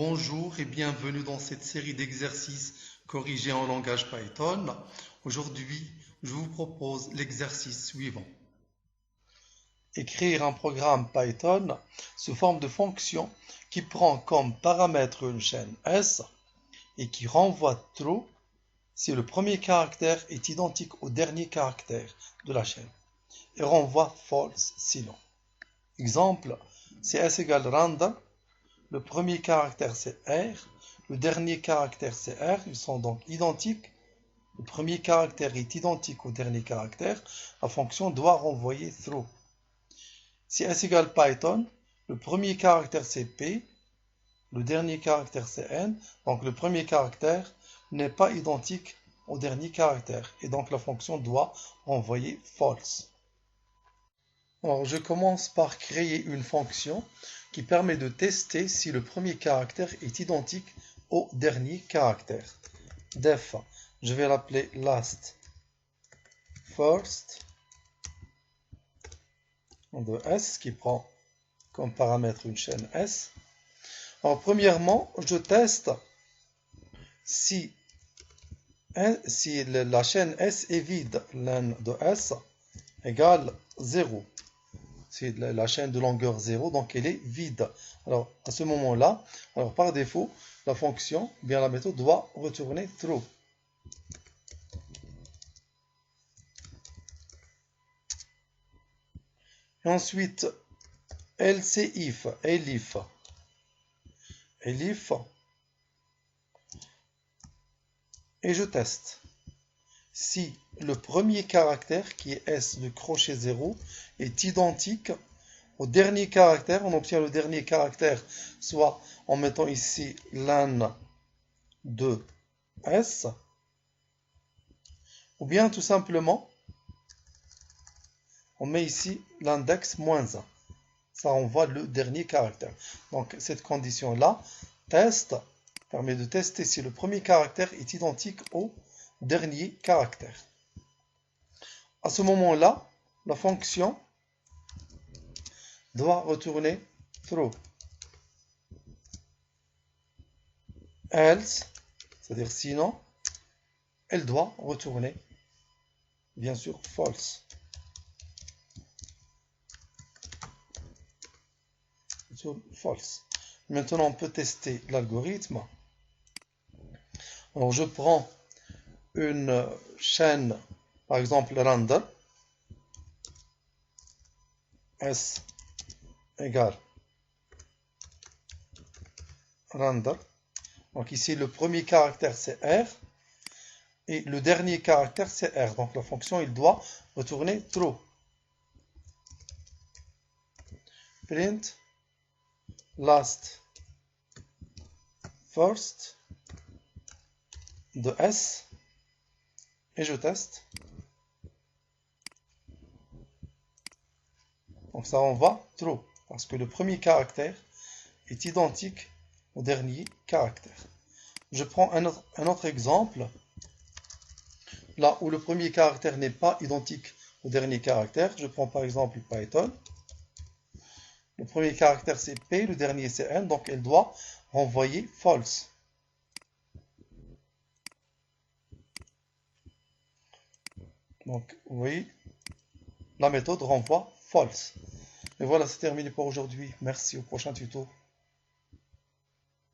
Bonjour et bienvenue dans cette série d'exercices corrigés en langage Python. Aujourd'hui, je vous propose l'exercice suivant. Écrire un programme Python sous forme de fonction qui prend comme paramètre une chaîne S et qui renvoie true si le premier caractère est identique au dernier caractère de la chaîne et renvoie false sinon. Exemple, si S égale random, le premier caractère c'est R, le dernier caractère c'est R, ils sont donc identiques. Le premier caractère est identique au dernier caractère, la fonction doit renvoyer through. Si S égale Python, le premier caractère c'est P, le dernier caractère c'est N, donc le premier caractère n'est pas identique au dernier caractère, et donc la fonction doit renvoyer false. Alors je commence par créer une fonction qui permet de tester si le premier caractère est identique au dernier caractère. Def, je vais l'appeler last first de S qui prend comme paramètre une chaîne S. Alors premièrement, je teste si la chaîne S est vide, len de S égale 0. C'est la chaîne de longueur 0, donc elle est vide. Alors, à ce moment-là, par défaut, la fonction, bien la méthode, doit retourner true. Et ensuite, else if, elif, et je teste. Si le premier caractère, qui est S de crochet 0, est identique au dernier caractère, on obtient le dernier caractère, soit en mettant ici len de S, ou bien tout simplement, on met ici l'index moins 1. Ça renvoie le dernier caractère. Donc cette condition-là, test, permet de tester si le premier caractère est identique au dernier caractère. À ce moment-là, la fonction doit retourner true. Else, c'est-à-dire sinon, elle doit retourner, bien sûr, false. False. Maintenant, on peut tester l'algorithme. Alors, je prends une chaîne, par exemple, random, S égale random. Donc ici, le premier caractère, c'est R. Et le dernier caractère, c'est R. Donc la fonction, il doit retourner true. Print last first de S. Et je teste. Donc ça renvoie true. Parce que le premier caractère est identique au dernier caractère. Je prends un autre exemple. Là où le premier caractère n'est pas identique au dernier caractère, je prends par exemple Python. Le premier caractère c'est P, le dernier c'est N, donc elle doit renvoyer false. Donc oui, la méthode renvoie false. Et voilà, c'est terminé pour aujourd'hui. Merci, au prochain tuto.